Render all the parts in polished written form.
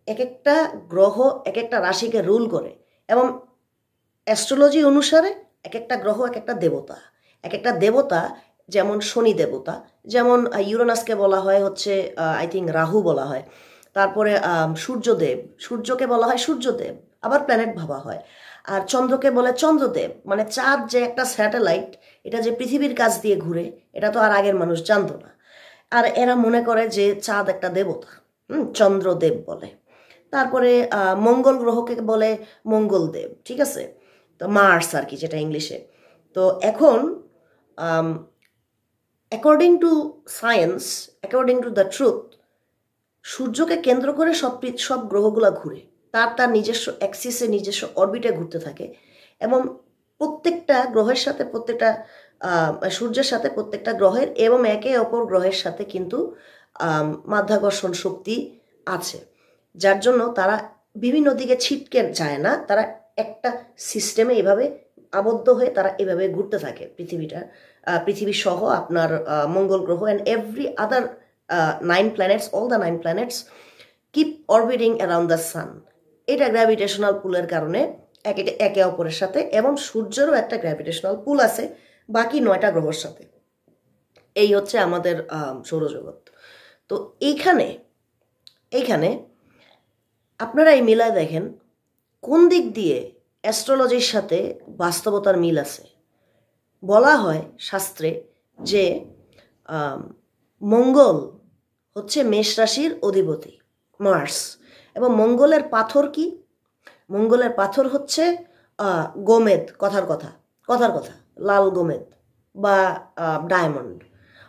এক একটা গ্রহ এক একটা রাশিকে রুল করে, এবং অ্যাস্ট্রোলজি অনুসারে এক একটা গ্রহ এক একটা দেবতা। এক একটা দেবতা, যেমন শনি দেবতা, যেমন ইউরেনাসকে বলা হয় হচ্ছে আই থিঙ্ক রাহু বলা হয়। তারপরে সূর্যদেব, সূর্যকে বলা হয় সূর্যদেব, আবার প্ল্যানেট ভাবা হয়। আর চন্দ্রকে বলে চন্দ্রদেব। মানে চাঁদ যে একটা স্যাটেলাইট, এটা যে পৃথিবীর কাছ দিয়ে ঘুরে, এটা তো আর আগের মানুষ জানতো না। আর এরা মনে করে যে চাঁদ একটা দেবতা, চন্দ্রদেব বলে। তারপরে মঙ্গল গ্রহকে বলে মঙ্গলদেব, ঠিক আছে, তো মার্স আর কি, যেটা ইংলিশে। তো এখন according to science, according to the truth, সূর্যকে কেন্দ্র করে সব গ্রহগুলো ঘুরে, তার তার নিজস্ব অ্যাক্সিসে, নিজস্ব অরবিটে ঘুরতে থাকে। এবং প্রত্যেকটা গ্রহের সাথে, প্রত্যেকটা সূর্যের সাথে প্রত্যেকটা গ্রহের এবং একে অপর গ্রহের সাথে কিন্তু মাধ্যাকর্ষণ শক্তি আছে, যার জন্য তারা বিভিন্ন দিকে ছিটকে যায় না, তারা একটা সিস্টেমে এভাবে আবদ্ধ হয়ে তারা এভাবে ঘুরতে থাকে পৃথিবী সহ আপনার মঙ্গল গ্রহ and every other 9 planets, all the 9 planets keep orbiting around the sun. এটা গ্র্যাভিটেশনাল পুলের কারণে একে অপরের সাথে, এবং সূর্যেরও একটা গ্র্যাভিটেশনাল পুল আছে বাকি 9টা গ্রহের সাথে। এই হচ্ছে আমাদের সৌরজগৎ। তো এইখানে আপনারা এই মিলায় দেখেন কোন দিক দিয়ে অ্যাস্ট্রোলজির সাথে বাস্তবতার মিল আছে। বলা হয় শাস্ত্রে যে মঙ্গল হচ্ছে মেষ রাশির অধিপতি, মার্স, এবং মঙ্গলের পাথর কি? মঙ্গলের পাথর হচ্ছে গোমেদ, কথার কথা লাল গোমেদ বা ডায়মন্ড।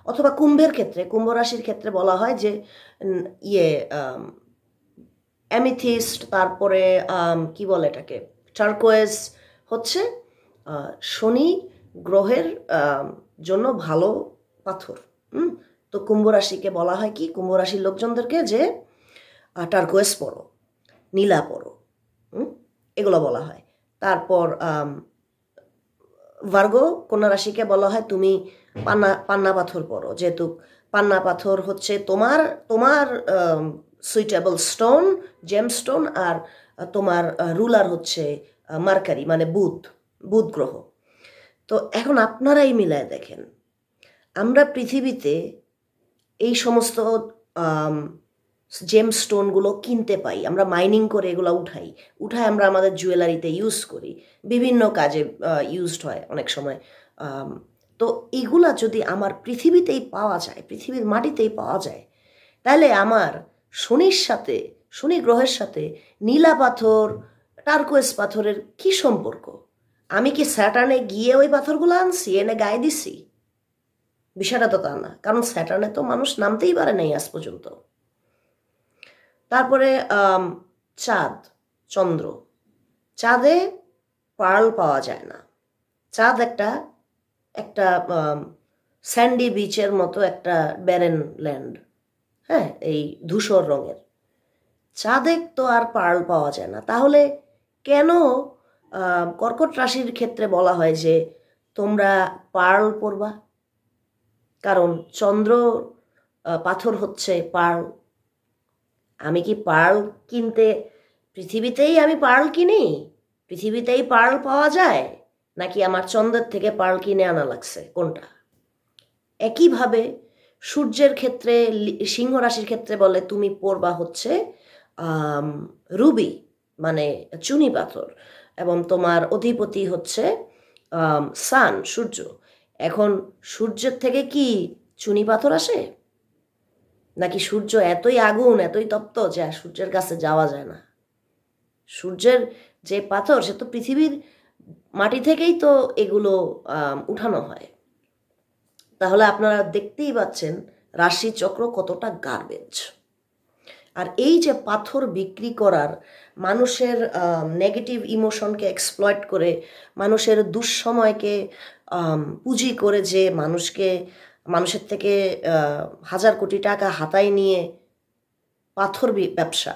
অথবা কুম্ভের ক্ষেত্রে, কুম্ভ রাশির ক্ষেত্রে বলা হয় যে অ্যামিথিস্ট, তারপরে কি বলে এটাকে, টার্কোয়েজ হচ্ছে শনি গ্রহের জন্য ভালো পাথর। তো কুম্ভ রাশিকে বলা হয় কি, কুম্ভ রাশির লোকজনদেরকে যে টার্কোয়েজ পরো, নীলা পরো, এগুলো বলা হয়। তারপর ভার্গো কন্যা রাশিকে বলা হয় তুমি পান্না পাথর পরো, যেহেতু পান্না পাথর হচ্ছে তোমার সুইটেবল স্টোন, জেম স্টোন, আর তোমার রুলার হচ্ছে মার্কারি, মানে বুধ গ্রহ। তো এখন আপনারাই মিলায় দেখেন, আমরা পৃথিবীতে এই সমস্ত জেম স্টোনগুলো কিনতে পাই, আমরা মাইনিং করে এগুলো উঠাই আমরা আমাদের জুয়েলারিতে ইউজ করি, বিভিন্ন কাজে ইউজড হয় অনেক সময়। তো এগুলা যদি আমার পৃথিবীতেই পাওয়া যায়, পৃথিবীর মাটিতেই পাওয়া যায়, তাহলে আমার শনি গ্রহের সাথে নীলা পাথর, টার্কোয়েজ পাথরের কি সম্পর্ক? আমি কি স্যাটার্নে গিয়ে ওই পাথরগুলো আনছি, এনে গায়ে দিছি? বিষয়টা তো তা না, কারণ স্যাটার্নে তো মানুষ নামতেই পারে নাই আজ পর্যন্ত। তারপরে চন্দ্র, চাঁদে পার্ল পাওয়া যায় না। চাঁদ একটা স্যান্ডি বিচের মতো একটা ব্যারেন ল্যান্ড, হ্যাঁ, এই ধূসর রঙের। চাঁদে তো আর পার্ল পাওয়া যায় না। তাহলে কেন কর্কট রাশির ক্ষেত্রে বলা হয় যে তোমরা পার্ল পরবা? কারণ চন্দ্র পাথর হচ্ছে পার্ল। আমি কি পার্ল কিনতে পৃথিবীতেই আমি পার্ল কিনি? পৃথিবীতেই পার্ল পাওয়া যায়, নাকি আমার চন্দ্রের থেকে পার্ল কিনে আনা লাগছে? কোনটা? একইভাবে সূর্যের ক্ষেত্রে, সিংহ রাশির ক্ষেত্রে বলে তুমি পরবা হচ্ছে রুবি, মানে চুনি পাথর, এবং তোমার অধিপতি হচ্ছে সান, সূর্য। এখন সূর্যের থেকে কি চুনি পাথর আসে? নাকি সূর্য এতই আগুন, এতই তপ্ত যে সূর্যের কাছে যাওয়া যায় না? সূর্যের যে পাথর, সে তো পৃথিবীর মাটি থেকেই তো এগুলো উঠানো হয়। তাহলে আপনারা দেখতেই পাচ্ছেন রাশিচক্র কতটা গার্বেজ। আর এই যে পাথর বিক্রি করার, মানুষের নেগেটিভ ইমোশনকে এক্সপ্লয়েট করে, মানুষের দুঃসময়কে পুঁজি করে যে মানুষের থেকে হাজার কোটি টাকা হাতায় নিয়ে পাথর ব্যবসা,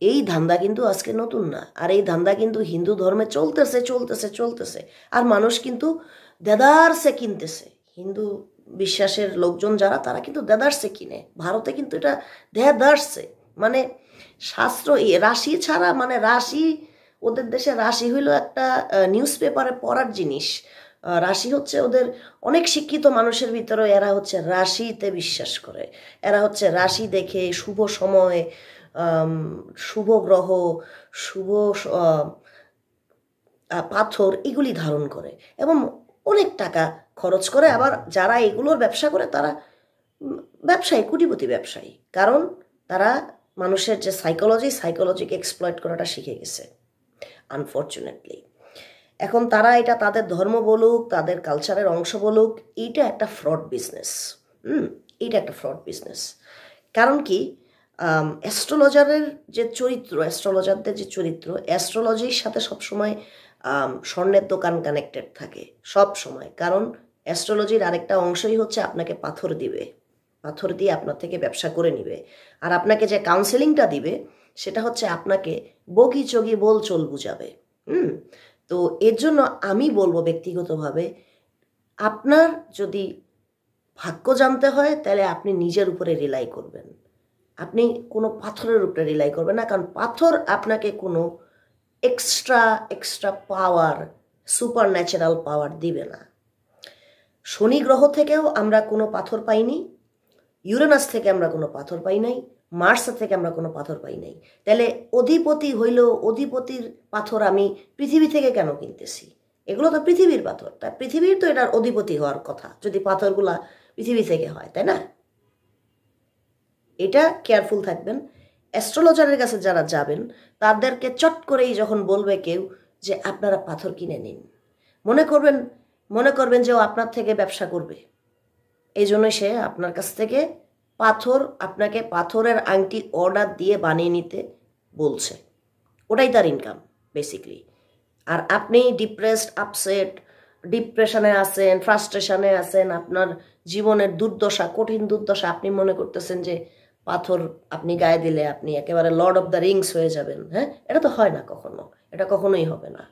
এই ধান্দা কিন্তু আজকে নতুন না। আর এই ধান্দা কিন্তু হিন্দু ধর্মে চলতেছে। আর মানুষ কিন্তু দেদারসে কিনতেছে। হিন্দু বিশ্বাসের লোকজন যারা, তারা কিন্তু দেদারসে কিনে। ভারতে কিন্তু এটা দেদারসে, মানে শাস্ত্র রাশি ছাড়া মানে রাশি, ওদের দেশে রাশি হইল একটা নিউজ পেপারে পড়ার জিনিস। রাশি হচ্ছে ওদের অনেক শিক্ষিত মানুষের ভিতরে এরা হচ্ছে রাশিতে বিশ্বাস করে। এরা হচ্ছে রাশি দেখে শুভ সময়, শুভ গ্রহ, শুভ পাথর এগুলি ধারণ করে এবং অনেক টাকা খরচ করে। আবার যারা এগুলোর ব্যবসা করে তারা ব্যবসায়ী, কোটিপতি ব্যবসায়ী, কারণ তারা মানুষের যে সাইকোলজিকে এক্সপ্লয়েট করাটা শিখে গেছে আনফর্চুনেটলি। এখন তারা এটা তাদের ধর্ম বলুক, তাদের কালচারের অংশ বলুক, এইটা একটা ফ্রড বিজনেস। এইটা একটা ফ্রড বিজনেস। কারণ কি, অ্যাস্ট্রোলজারের যে চরিত্র, অ্যাস্ট্রোলজারদের যে চরিত্র, অ্যাস্ট্রোলজির সাথে সবসময় স্বর্ণের দোকান কানেক্টেড থাকে সব সময়। কারণ অ্যাস্ট্রোলজির আরেকটা অংশই হচ্ছে আপনাকে পাথর দিবে, পাথর দিয়ে আপনার থেকে ব্যবসা করে নিবে। আর আপনাকে যে কাউন্সেলিংটা দিবে সেটা হচ্ছে আপনাকে বগি চগি বল চল বুঝাবে। তো এর জন্য আমি বলবো ব্যক্তিগতভাবে, আপনার যদি ভাগ্য জানতে হয় তাহলে আপনি নিজের উপরে রিলাই করবেন, আপনি কোনো পাথরের উপরে রিলাই করবেন না। কারণ পাথর আপনাকে কোনো এক্সট্রা পাওয়ার, সুপার ন্যাচারাল পাওয়ার দিবে না। শনি গ্রহ থেকেও আমরা কোনো পাথর পাইনি, ইউরেনাস থেকে আমরা কোনো পাথর পাই নাই, মার্স থেকে আমরা কোনো পাথর পাই নাই। তাহলে অধিপতি হইল, অধিপতির পাথর আমি পৃথিবী থেকে কেন কিনতেছি? এগুলো তো পৃথিবীর পাথর, তা পৃথিবীর তো এটার অধিপতি হওয়ার কথা যদি পাথরগুলা পৃথিবী থেকে হয়, তাই না? এটা কেয়ারফুল থাকবেন। অ্যাস্ট্রোলজারের কাছে যারা যাবেন তাদেরকে চট করেই যখন বলবে কেউ যে আপনারা পাথর কিনে নিন, মনে করবেন যে ও আপনার থেকে ব্যবসা করবে, এই জন্য সে আপনার কাছ থেকে আপনাকে পাথরের আংটি অর্ডার দিয়ে বানিয়ে নিতে বলছে। ওটাই তার ইনকাম বেসিকলি। আর আপনি ডিপ্রেসড, আপসেট, ডিপ্রেশনে আছেন, ফ্রাস্ট্রেশনে আছেন, আপনার জীবনের দুর্দশা, কঠিন দুর্দশা, আপনি মনে করতেছেন যে পাথর আপনি গায়ে দিলে আপনি একেবারে লর্ড অফ দ্য রিংস হয়ে যাবেন। হ্যাঁ, এটা তো হয় না কখনো, এটা কখনোই হবে না।